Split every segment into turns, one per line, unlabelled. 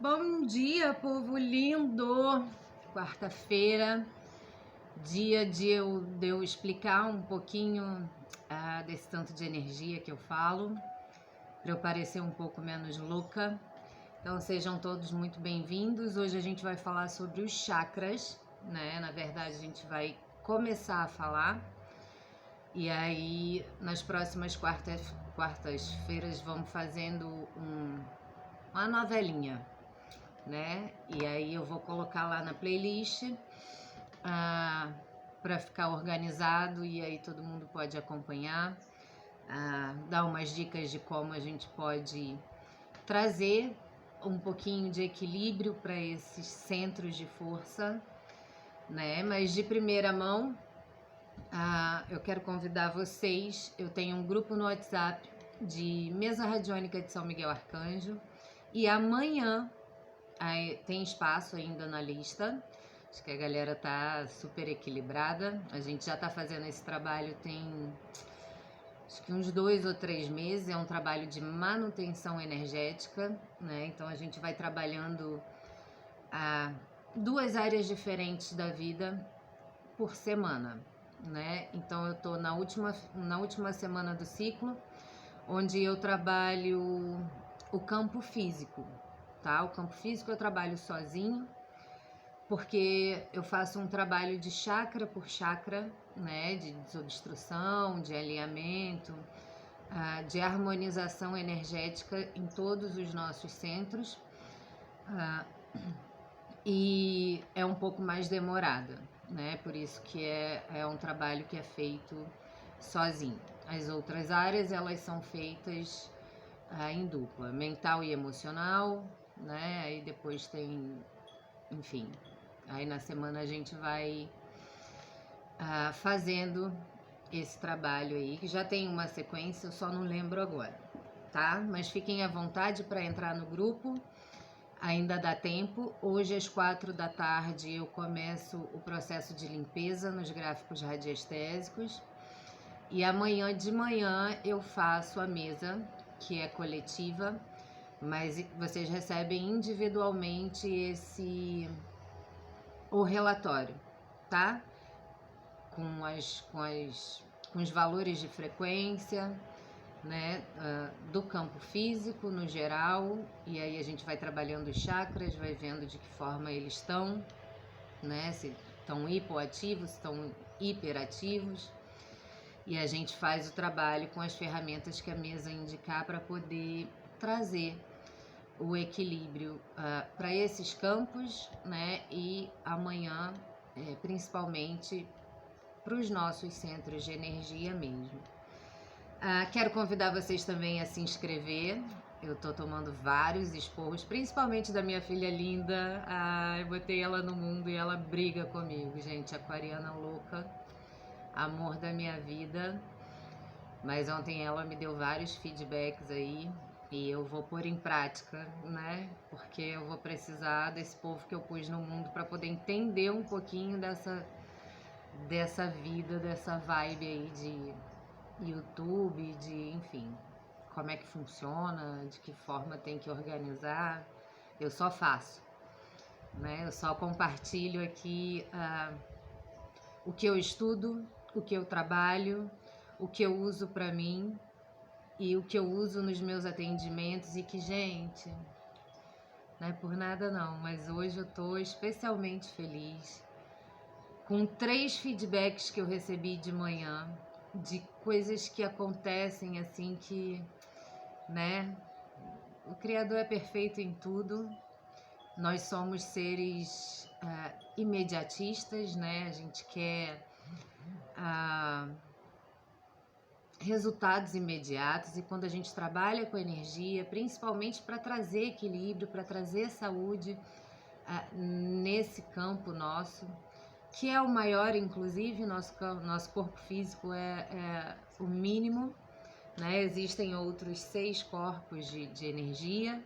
Bom dia, povo lindo! Quarta-feira, dia de eu explicar um pouquinho desse tanto de energia que eu falo, para eu parecer um pouco menos louca. Então sejam todos muito bem-vindos. Hoje a gente vai falar sobre os chakras, né? Na verdade, a gente vai começar a falar. E aí, nas próximas quartas-feiras, vamos fazendo uma novelinha, né? E aí eu vou colocar lá na playlist para ficar organizado e aí todo mundo pode acompanhar, dar umas dicas de como a gente pode trazer um pouquinho de equilíbrio para esses centros de força, né? Mas de primeira mão, eu quero convidar vocês. Eu tenho um grupo no WhatsApp de Mesa Radiônica de São Miguel Arcanjo e amanhã tem espaço ainda na lista. Acho que a galera tá super equilibrada. A gente já tá fazendo esse trabalho tem acho que uns 2 ou 3 meses. É um trabalho de manutenção energética, né? Então a gente vai trabalhando duas áreas diferentes da vida por semana, né? Então eu tô na última semana do ciclo, onde eu trabalho o campo físico, tá? O campo físico eu trabalho sozinho, porque eu faço um trabalho de chakra por chakra, né? De desobstrução, de alinhamento, de harmonização energética em todos os nossos centros, e é um pouco mais demorada, né? Por isso que é um trabalho que é feito sozinho. As outras áreas, elas são feitas em dupla, mental e emocional, né? Aí depois tem, enfim, aí na semana a gente vai fazendo esse trabalho aí, que já tem uma sequência, eu só não lembro agora, tá? Mas fiquem à vontade para entrar no grupo, ainda dá tempo. Hoje às 4 da tarde eu começo o processo de limpeza nos gráficos radiestésicos e amanhã de manhã eu faço a mesa, que é coletiva, mas vocês recebem individualmente o relatório, tá? Com os valores de frequência, né, do campo físico no geral, e aí a gente vai trabalhando os chakras, vai vendo de que forma eles estão, né, se estão hipoativos, se estão hiperativos, e a gente faz o trabalho com as ferramentas que a mesa indicar para poder trazer o equilíbrio para esses campos, né, e amanhã, principalmente para os nossos centros de energia mesmo. Quero convidar vocês também a se inscrever. Eu tô tomando vários esporros, principalmente da minha filha linda. Eu botei ela no mundo e ela briga comigo, gente. Aquariana louca, amor da minha vida. Mas ontem ela me deu vários feedbacks aí e eu vou pôr em prática, né? Porque eu vou precisar desse povo que eu pus no mundo para poder entender um pouquinho dessa vida, dessa vibe aí de YouTube, de, enfim, como é que funciona, de que forma tem que organizar. Eu só faço, né? Eu só compartilho aqui o que eu estudo, o que eu trabalho, o que eu uso para mim e o que eu uso nos meus atendimentos e que, gente, não é por nada não, mas hoje eu tô especialmente feliz com 3 feedbacks que eu recebi de manhã, de coisas que acontecem assim que, né, o Criador é perfeito em tudo. Nós somos seres imediatistas, né? A gente quer resultados imediatos, e quando a gente trabalha com energia, principalmente para trazer equilíbrio, para trazer saúde nesse campo nosso, que é o maior, inclusive, nosso corpo físico é o mínimo, né? Existem outros 6 corpos de energia.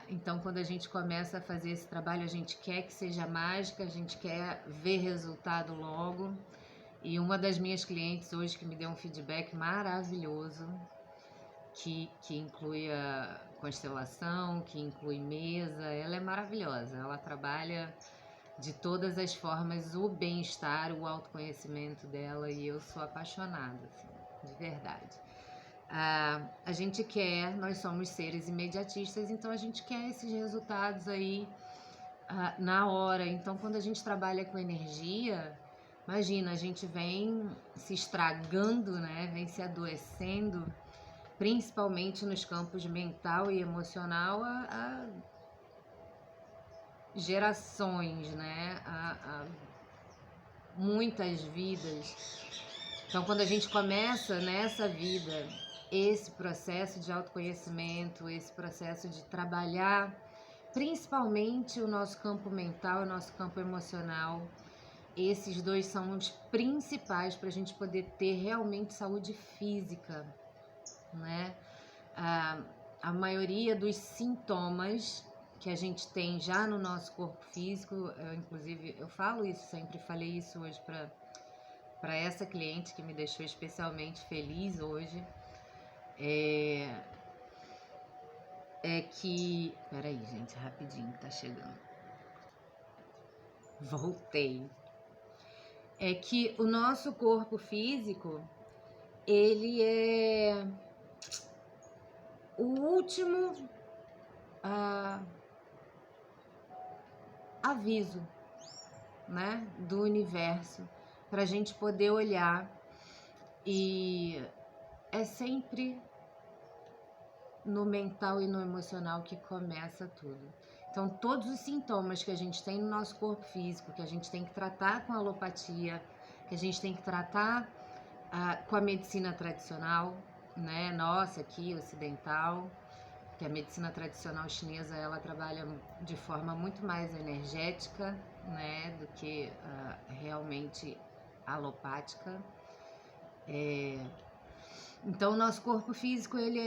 Então, quando a gente começa a fazer esse trabalho, a gente quer que seja mágica, a gente quer ver resultado logo. E uma das minhas clientes hoje que me deu um feedback maravilhoso, que inclui a constelação, que inclui mesa. Ela é maravilhosa, ela trabalha de todas as formas o bem-estar, o autoconhecimento dela, e eu sou apaixonada, assim, de verdade. A gente quer, nós somos seres imediatistas, então a gente quer esses resultados aí na hora. Então, quando a gente trabalha com energia, imagina, a gente vem se estragando, né? Vem se adoecendo, principalmente nos campos mental e emocional, há gerações, né? Há muitas vidas. Então, quando a gente começa nessa vida esse processo de autoconhecimento, esse processo de trabalhar principalmente o nosso campo mental e o nosso campo emocional, esses dois são os principais para a gente poder ter realmente saúde física, né? A maioria dos sintomas que a gente tem já no nosso corpo físico, inclusive eu falo isso, sempre falei isso hoje para essa cliente que me deixou especialmente feliz hoje, é que... Peraí, gente, rapidinho, tá chegando. Voltei. É que o nosso corpo físico, ele é o último aviso, né, do universo, para a gente poder olhar, e é sempre no mental e no emocional que começa tudo. Então, todos os sintomas que a gente tem no nosso corpo físico, que a gente tem que tratar com a alopatia, que a gente tem que tratar com a medicina tradicional, né, nossa, aqui, ocidental, que a medicina tradicional chinesa, ela trabalha de forma muito mais energética, né, do que realmente alopática. Então, o nosso corpo físico, ele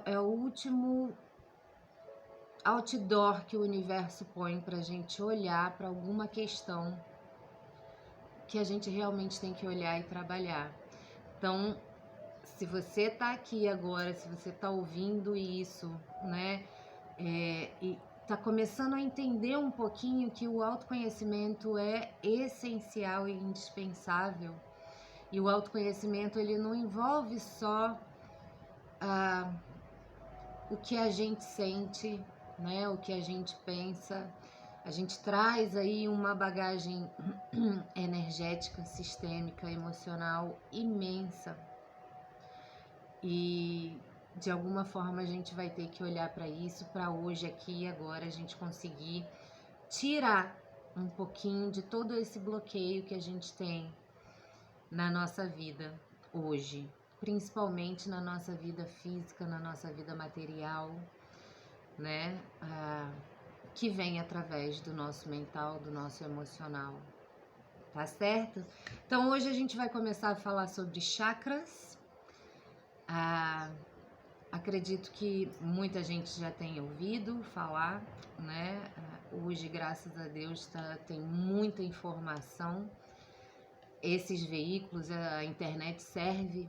é o último outdoor que o universo põe para a gente olhar para alguma questão que a gente realmente tem que olhar e trabalhar. Então, se você está aqui agora, se você está ouvindo isso, né, e está começando a entender um pouquinho que o autoconhecimento é essencial e indispensável, e o autoconhecimento, ele não envolve só o que a gente sente, né, o que a gente pensa. A gente traz aí uma bagagem energética, sistêmica, emocional imensa, e de alguma forma a gente vai ter que olhar para isso, para hoje, aqui e agora, a gente conseguir tirar um pouquinho de todo esse bloqueio que a gente tem na nossa vida hoje, principalmente na nossa vida física, na nossa vida material, né? Que vem através do nosso mental, do nosso emocional, tá certo? Então, hoje a gente vai começar a falar sobre chakras. Acredito que muita gente já tenha ouvido falar, né? Hoje, graças a Deus, tem muita informação. Esses veículos, a internet serve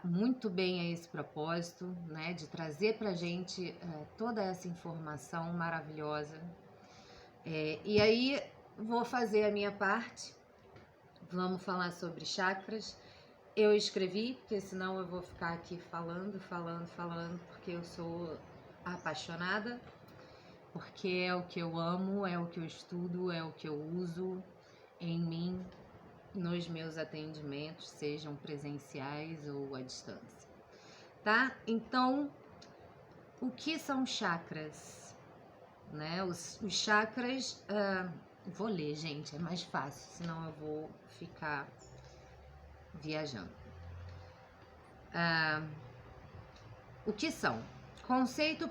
muito bem a esse propósito, né? De trazer pra gente toda essa informação maravilhosa. E aí, vou fazer a minha parte. Vamos falar sobre chakras. Eu escrevi, porque senão eu vou ficar aqui falando, porque eu sou apaixonada, porque é o que eu amo, é o que eu estudo, é o que eu uso em mim, nos meus atendimentos, sejam presenciais ou à distância, tá? Então, o que são chakras? Né? Os chakras, vou ler, gente, é mais fácil, senão eu vou ficar viajando. O que são? Conceito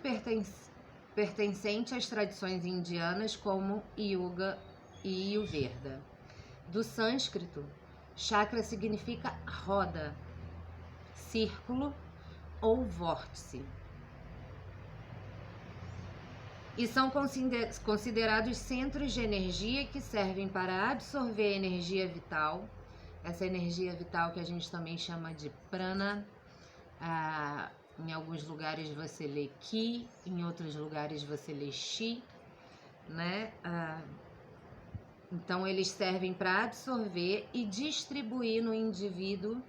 pertencente às tradições indianas como Yoga e Ayurveda. Do sânscrito, chakra significa roda, círculo ou vórtice. E são considerados centros de energia que servem para absorver a energia vital, essa energia vital que a gente também chama de prana, Em alguns lugares você lê Ki, em outros lugares você lê Chi, né? Então eles servem para absorver e distribuir no indivíduo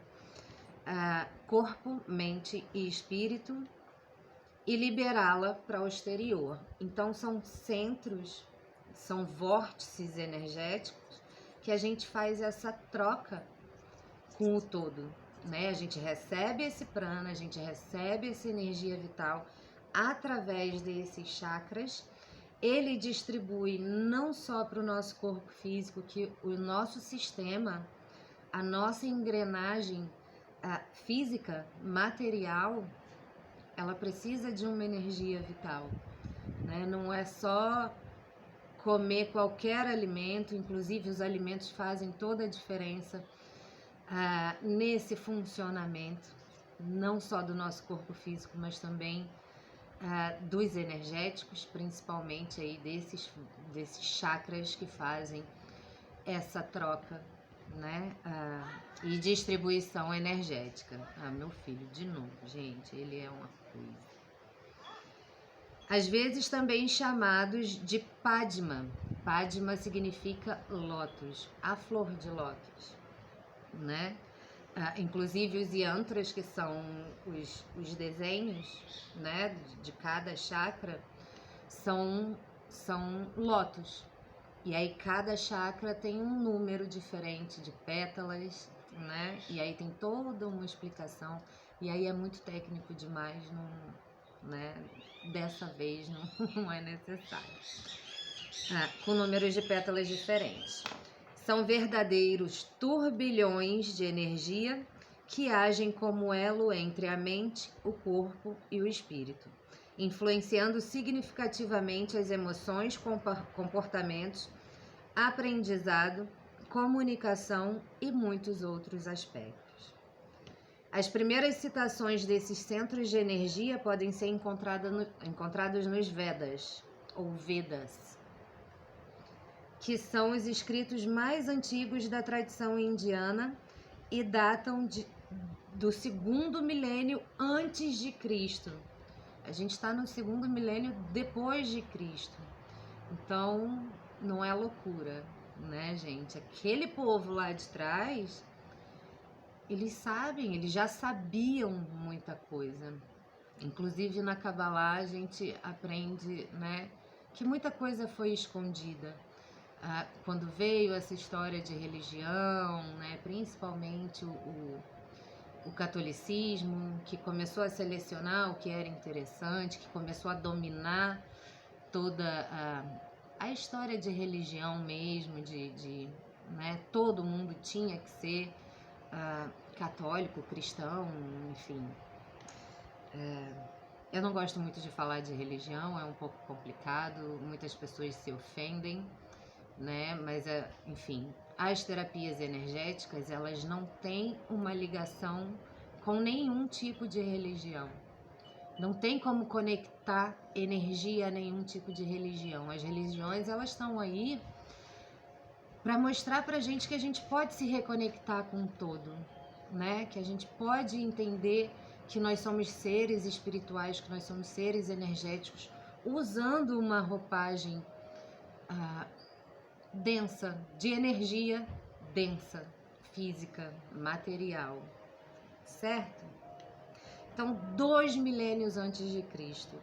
corpo, mente e espírito e liberá-la para o exterior. Então são centros, são vórtices energéticos que a gente faz essa troca com o todo, né? A gente recebe esse prana, a gente recebe essa energia vital através desses chakras. Ele distribui não só para o nosso corpo físico, que o nosso sistema, a nossa engrenagem física, material, ela precisa de uma energia vital, né? Não é só comer qualquer alimento, inclusive os alimentos fazem toda a diferença nesse funcionamento, não só do nosso corpo físico, mas também dos energéticos, principalmente aí desses chakras que fazem essa troca, né? E distribuição energética. Meu filho, de novo, gente, ele é uma coisa. Às vezes também chamados de Padma. Padma significa lótus, a flor de lótus, né? Inclusive os yantras, que são os desenhos, né, de cada chakra, são lótus. E aí cada chakra tem um número diferente de pétalas, né? E aí tem toda uma explicação. E aí é muito técnico demais, né? Dessa vez não é necessário. Com números de pétalas diferentes. São verdadeiros turbilhões de energia que agem como elo entre a mente, o corpo e o espírito, influenciando significativamente as emoções, comportamentos, aprendizado, comunicação e muitos outros aspectos. As primeiras citações desses centros de energia podem ser encontradas nos Vedas, ou Vedas, que são os escritos mais antigos da tradição indiana e datam do 2º milênio antes de Cristo. A gente está no 2º milênio depois de Cristo. Então, não é loucura, né, gente? Aquele povo lá de trás, eles já sabiam muita coisa. Inclusive na Kabbalah a gente aprende, né, que muita coisa foi escondida. Quando veio essa história de religião, né, principalmente o catolicismo, que começou a selecionar o que era interessante, que começou a dominar toda a história de religião mesmo, né, todo mundo tinha que ser católico, cristão, enfim. Eu não gosto muito de falar de religião, é um pouco complicado, muitas pessoas se ofendem, né? Mas, enfim, as terapias energéticas, elas não têm uma ligação com nenhum tipo de religião. Não tem como conectar energia a nenhum tipo de religião. As religiões, elas estão aí para mostrar pra gente que a gente pode se reconectar com o todo, né? Que a gente pode entender que nós somos seres espirituais, que nós somos seres energéticos, usando uma roupagem densa, de energia densa, física, material, certo? Então, 2 milênios antes de Cristo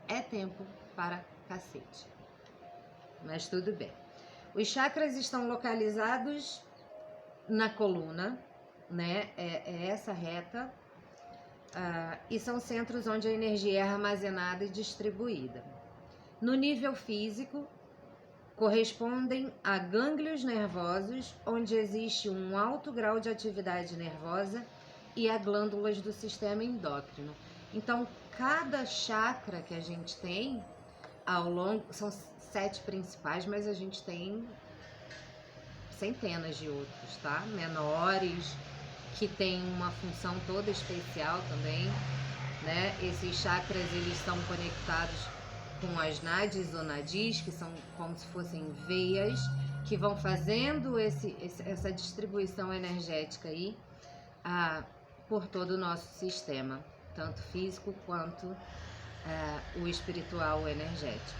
é tempo para cacete, mas tudo bem. Os chakras estão localizados na coluna, né? É essa reta, e são centros onde a energia é armazenada e distribuída. No nível físico, correspondem a gânglios nervosos, onde existe um alto grau de atividade nervosa, e a glândulas do sistema endócrino. Então, cada chakra que a gente tem ao longo, são 7 principais, mas a gente tem centenas de outros, tá? Menores, que tem uma função toda especial também, né? Esses chakras, eles estão conectados com as nadis ou nadis, que são como se fossem veias, que vão fazendo essa distribuição energética aí por todo o nosso sistema. tanto físico quanto o espiritual, o energético.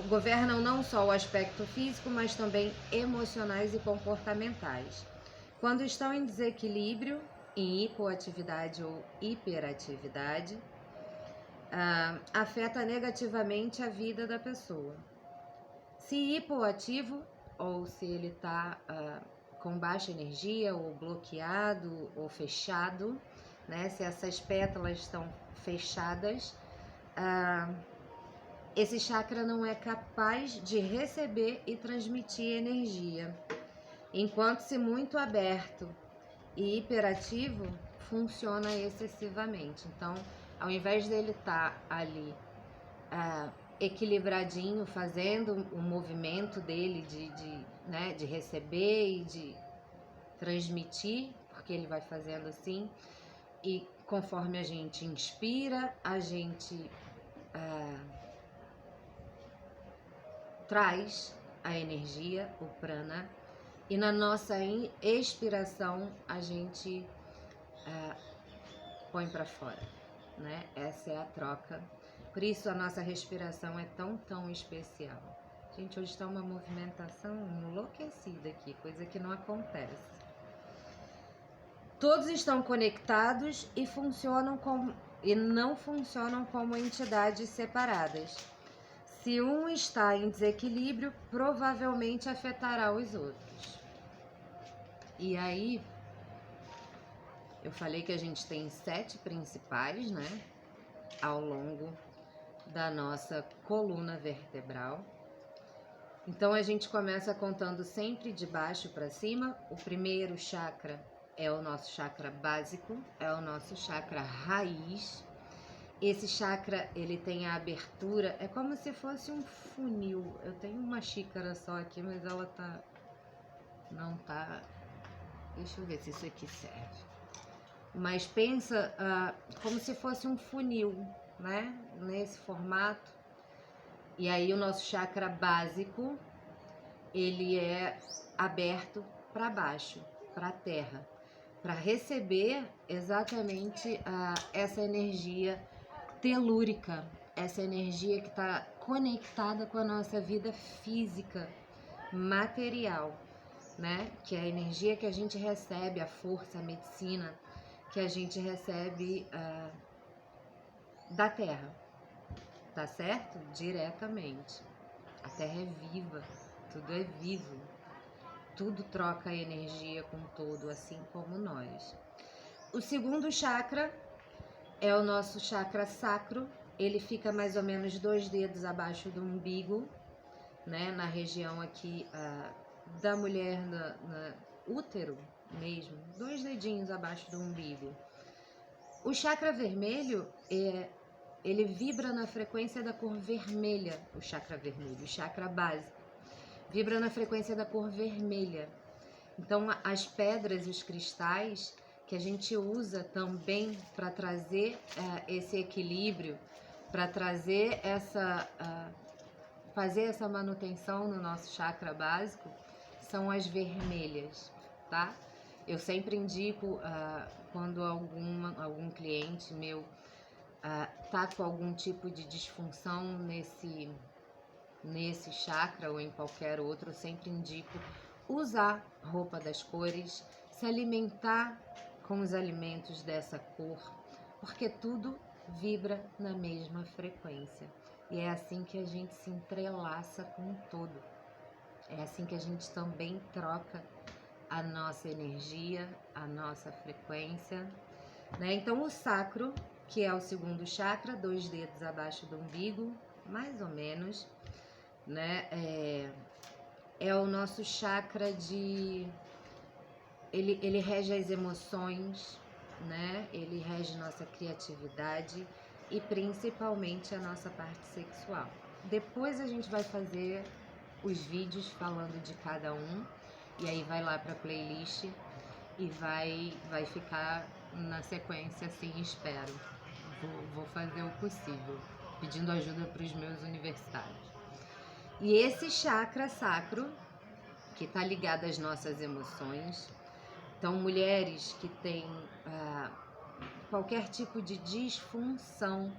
Governam não só o aspecto físico, mas também emocionais e comportamentais. Quando estão em desequilíbrio, em hipoatividade ou hiperatividade, afeta negativamente a vida da pessoa. Se hipoativo, ou se ele está com baixa energia, ou bloqueado, ou fechado, né? Se essas pétalas estão fechadas, esse chakra não é capaz de receber e transmitir energia. Enquanto se muito aberto e hiperativo, funciona excessivamente. Então, ao invés dele estar ali equilibradinho, fazendo o movimento dele de receber e de transmitir, porque ele vai fazendo assim, e conforme a gente inspira, a gente traz a energia, o prana, e na nossa expiração a gente põe para fora, né? Essa é a troca. Por isso a nossa respiração é tão especial. Gente, hoje está uma movimentação enlouquecida aqui, coisa que não acontece. Todos estão conectados e não funcionam como entidades separadas. Se um está em desequilíbrio, provavelmente afetará os outros. E aí, eu falei que a gente tem 7 principais, né? Ao longo da nossa coluna vertebral. Então, a gente começa contando sempre de baixo para cima. O primeiro chakra é o nosso chakra básico, é o nosso chakra raiz. Esse chakra, ele tem a abertura, é como se fosse um funil. Eu tenho uma xícara só aqui, mas ela não tá... Deixa eu ver se isso aqui serve. Mas pensa como se fosse um funil, né? Nesse formato. E aí o nosso chakra básico, ele é aberto para baixo, para a terra, para receber exatamente essa energia telúrica, essa energia que está conectada com a nossa vida física, material, né? Que é a energia que a gente recebe, a força, a medicina que a gente recebe da Terra, tá certo? Diretamente. A Terra é viva, tudo é vivo, tudo troca energia com todo, assim como nós. O segundo chakra é o nosso chakra sacro, ele fica mais ou menos 2 dedos abaixo do umbigo, né? Na região aqui da mulher, na útero mesmo, 2 dedinhos abaixo do umbigo. O chakra vermelho, ele vibra na frequência da cor vermelha, o chakra vermelho, o chakra básico, vibra na frequência da cor vermelha. Então, as pedras e os cristais que a gente usa também para trazer esse equilíbrio, para trazer fazer essa manutenção no nosso chakra básico, são as vermelhas, tá? Eu sempre indico quando algum cliente meu tá com algum tipo de disfunção nesse chakra ou em qualquer outro, eu sempre indico usar roupa das cores, se alimentar com os alimentos dessa cor, porque tudo vibra na mesma frequência. E é assim que a gente se entrelaça com o todo. É assim que a gente também troca a nossa energia, a nossa frequência, né? Então, o sacro, que é o segundo chakra, 2 dedos abaixo do umbigo, mais ou menos, né? É o nosso chakra ele rege as emoções, né? Ele rege nossa criatividade e principalmente a nossa parte sexual. Depois a gente vai fazer os vídeos falando de cada um, e aí vai lá para a playlist e vai ficar na sequência assim, espero. Vou fazer o possível, pedindo ajuda para os meus universitários. E esse chakra sacro, que está ligado às nossas emoções, Então, mulheres que têm qualquer tipo de disfunção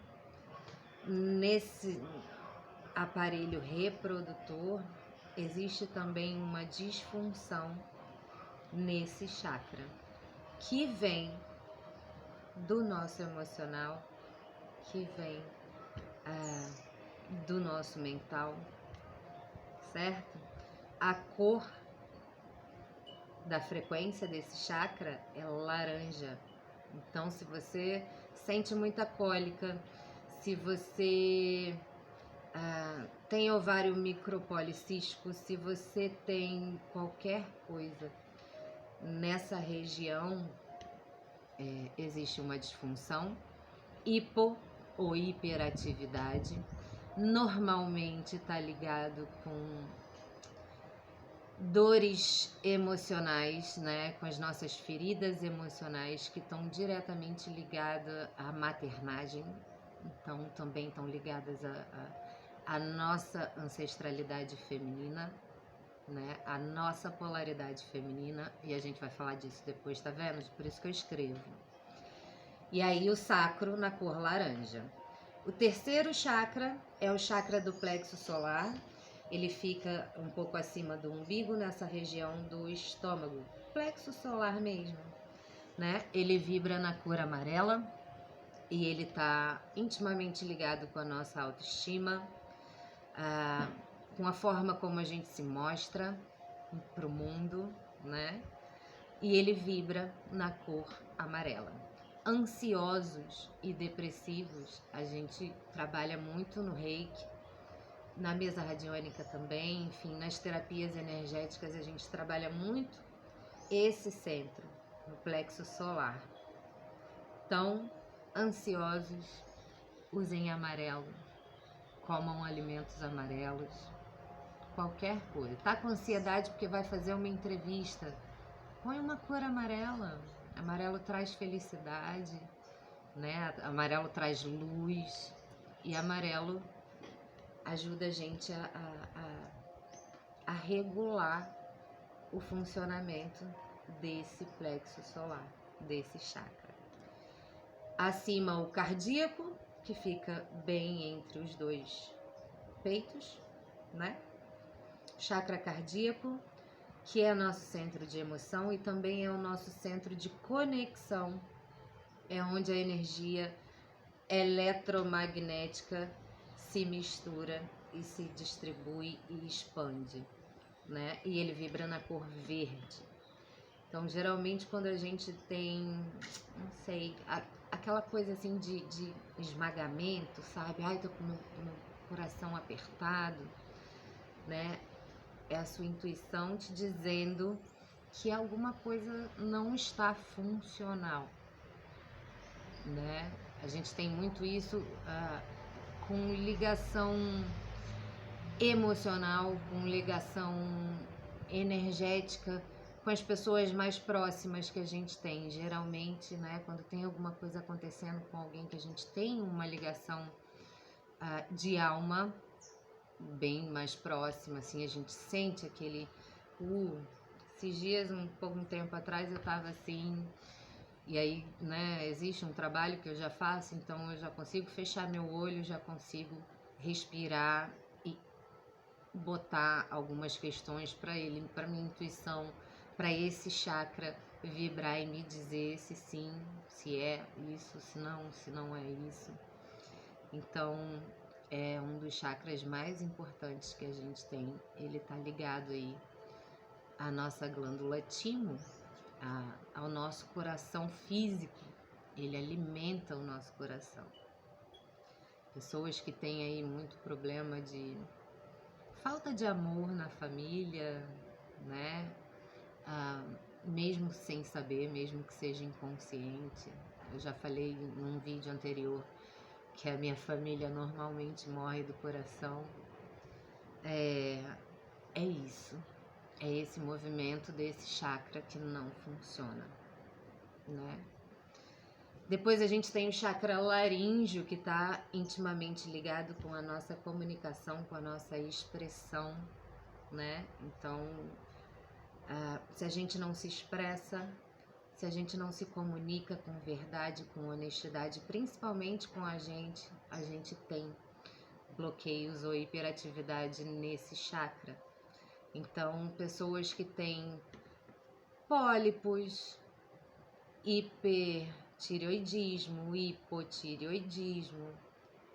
nesse aparelho reprodutor, existe também uma disfunção nesse chakra, que vem do nosso emocional, que vem do nosso mental, certo? A cor da frequência desse chakra é laranja. Então, se você sente muita cólica, se você tem ovário micropolicístico, se você tem qualquer coisa nessa região, existe uma disfunção, hipo ou hiperatividade. Normalmente está ligado com dores emocionais, né, com as nossas feridas emocionais que estão diretamente ligadas à maternagem, então também estão ligadas à nossa ancestralidade feminina, né, a nossa polaridade feminina, e a gente vai falar disso depois, tá vendo? Por isso que eu escrevo. E aí o sacro na cor laranja. O terceiro chakra é o chakra do plexo solar. Ele fica um pouco acima do umbigo, nessa região do estômago, plexo solar mesmo, né? Ele vibra na cor amarela e ele está intimamente ligado com a nossa autoestima, com a forma como a gente se mostra para o mundo, né? E ele vibra na cor amarela. Ansiosos e depressivos, a gente trabalha muito no Reiki, na mesa radiônica também, enfim, nas terapias energéticas a gente trabalha muito esse centro, no plexo solar. Então, ansiosos, usem amarelo, comam alimentos amarelos, qualquer coisa. Tá com ansiedade porque vai fazer uma entrevista, põe uma cor amarela. Amarelo traz felicidade, né? Amarelo traz luz e amarelo ajuda a gente a regular o funcionamento desse plexo solar, desse chakra. Acima o cardíaco, que fica bem entre os dois peitos, né? Chakra cardíaco, que é nosso centro de emoção e também é o nosso centro de conexão, é onde a energia eletromagnética se mistura e se distribui e expande, né? E ele vibra na cor verde. Então, geralmente, quando a gente tem, não sei, aquela coisa assim de esmagamento, sabe? Ai, tô com meu coração apertado, né? É a sua intuição te dizendo que alguma coisa não está funcional, né? A gente tem muito isso com ligação emocional, com ligação energética, com as pessoas mais próximas que a gente tem. Geralmente, né, quando tem alguma coisa acontecendo com alguém que a gente tem uma ligação de alma bem mais próxima, assim, a gente sente aquele... esses dias, um tempo atrás, eu tava assim... E aí, né, existe um trabalho que eu já faço, então eu já consigo fechar meu olho, já consigo respirar e botar algumas questões para ele, para minha intuição, para esse chakra vibrar e me dizer se sim, se é isso, se não é isso. Então, é um dos chakras mais importantes que a gente tem. Ele tá ligado aí à nossa glândula timo, ao nosso coração físico. Ele alimenta o nosso coração. Pessoas que têm aí muito problema de falta de amor na família, né? Mesmo sem saber, mesmo que seja inconsciente. Eu já falei num vídeo anterior que a minha família normalmente morre do coração. É isso. É esse movimento desse chakra que não funciona, né? Depois a gente tem o chakra laríngeo, que está intimamente ligado com a nossa comunicação, com a nossa expressão, né? Então, se a gente não se expressa, se a gente não se comunica com verdade, com honestidade, principalmente com a gente tem bloqueios ou hiperatividade nesse chakra. Então, pessoas que têm pólipos, hipertireoidismo, hipotireoidismo,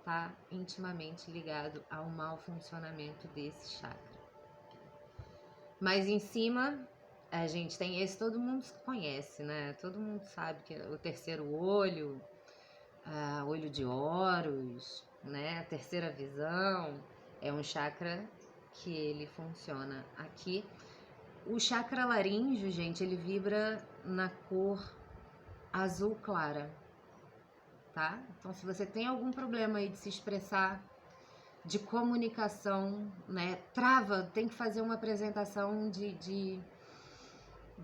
tá intimamente ligado ao mau funcionamento desse chakra. Mas em cima, a gente tem esse, todo mundo conhece, né? Todo mundo sabe que é o terceiro olho, olho de Horus, né? A terceira visão é um chakra que ele funciona aqui. O chakra laríngeo, gente, ele vibra na cor azul clara, tá? Então, se você tem algum problema aí de se expressar, de comunicação, né? Trava, tem que fazer uma apresentação de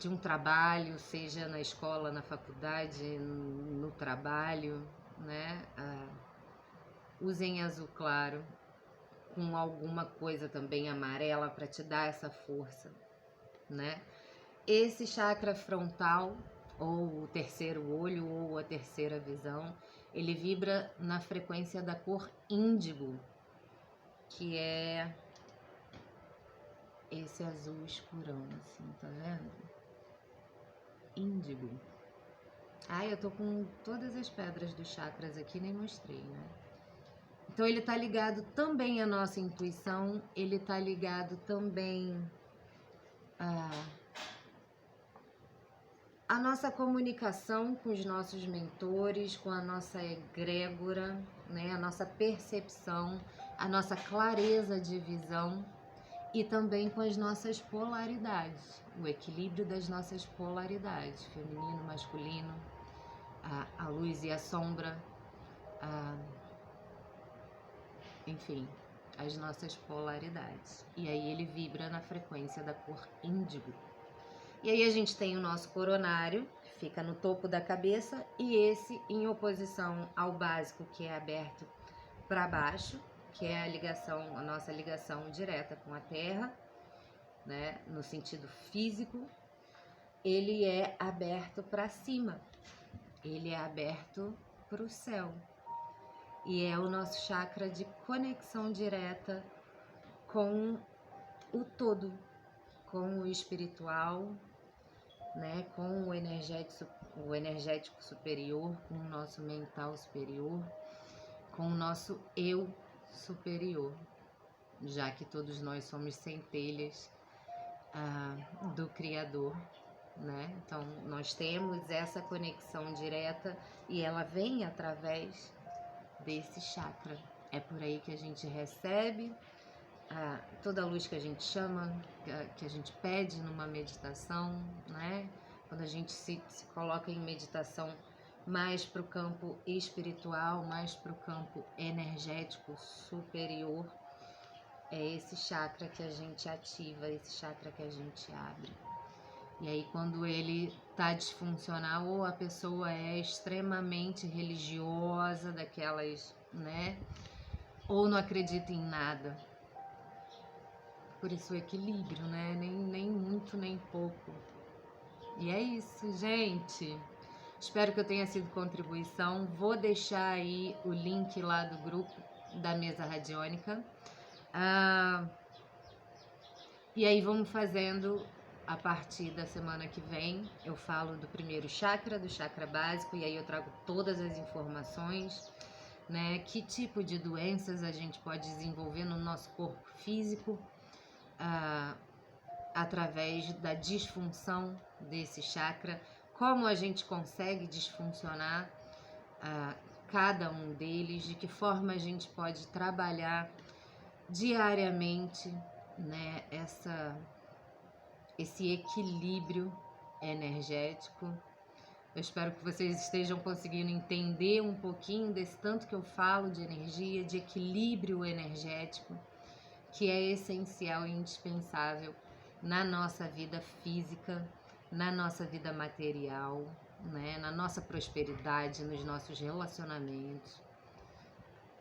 um trabalho, seja na escola, na faculdade, no trabalho, né? Usem azul claro, com alguma coisa também amarela para te dar essa força, né? Esse chakra frontal, ou o terceiro olho, ou a terceira visão, ele vibra na frequência da cor índigo, que é esse azul escurão, assim, tá vendo? Índigo. Eu tô com todas as pedras dos chakras aqui, nem mostrei, né? Então ele tá ligado também à nossa intuição, ele tá ligado também à nossa comunicação com os nossos mentores, com a nossa egrégora, né? A nossa percepção, a nossa clareza de visão e também com as nossas polaridades, o equilíbrio das nossas polaridades, feminino, masculino, a luz e a sombra, enfim, as nossas polaridades. E aí ele vibra na frequência da cor índigo. E aí a gente tem o nosso coronário, que fica no topo da cabeça, e esse em oposição ao básico, que é aberto para baixo, que é a nossa ligação direta com a Terra, né, no sentido físico. Ele é aberto para cima, ele é aberto para o céu. E é o nosso chakra de conexão direta com o todo, com o espiritual, né, com o energético superior, com o nosso mental superior, com o nosso eu superior, já que todos nós somos centelhas do Criador, né? Então nós temos essa conexão direta e ela vem através desse chakra. É por aí que a gente recebe toda a luz que a gente chama, que a gente pede numa meditação, né? Quando a gente se coloca em meditação mais para o campo espiritual, mais para o campo energético superior, é esse chakra que a gente ativa, esse chakra que a gente abre. E aí quando ele tá disfuncional, ou a pessoa é extremamente religiosa, daquelas, né? Ou não acredita em nada. Por isso o equilíbrio, né? Nem muito, nem pouco. E é isso, gente. Espero que eu tenha sido contribuição. Vou deixar aí o link lá do grupo da Mesa Radiônica. E aí vamos fazendo a partir da semana que vem. Eu falo do primeiro chakra, do chakra básico, e aí eu trago todas as informações, né? Que tipo de doenças a gente pode desenvolver no nosso corpo físico através da disfunção desse chakra, como a gente consegue disfuncionar cada um deles, de que forma a gente pode trabalhar diariamente, né, esse equilíbrio energético. Eu espero que vocês estejam conseguindo entender um pouquinho desse tanto que eu falo de energia, de equilíbrio energético, que é essencial e indispensável na nossa vida física, na nossa vida material, né? Na nossa prosperidade, nos nossos relacionamentos,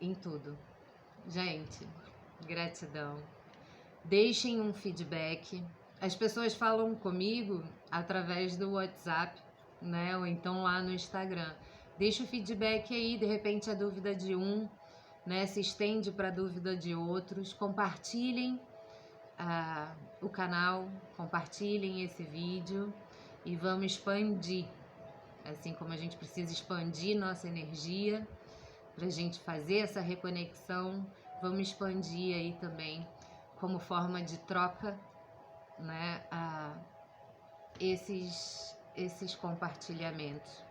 em tudo. Gente, gratidão. Deixem um feedback. As pessoas falam comigo através do WhatsApp, né? Ou então lá no Instagram. Deixa o feedback aí, de repente a dúvida de um, né, se estende para a dúvida de outros. Compartilhem o canal, compartilhem esse vídeo e vamos expandir. Assim como a gente precisa expandir nossa energia para a gente fazer essa reconexão, vamos expandir aí também como forma de troca, né, esses compartilhamentos.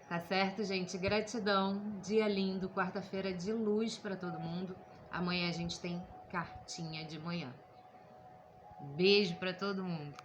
Tá certo, gente? Gratidão, dia lindo, quarta-feira de luz para todo mundo. Amanhã a gente tem cartinha de manhã. Beijo para todo mundo.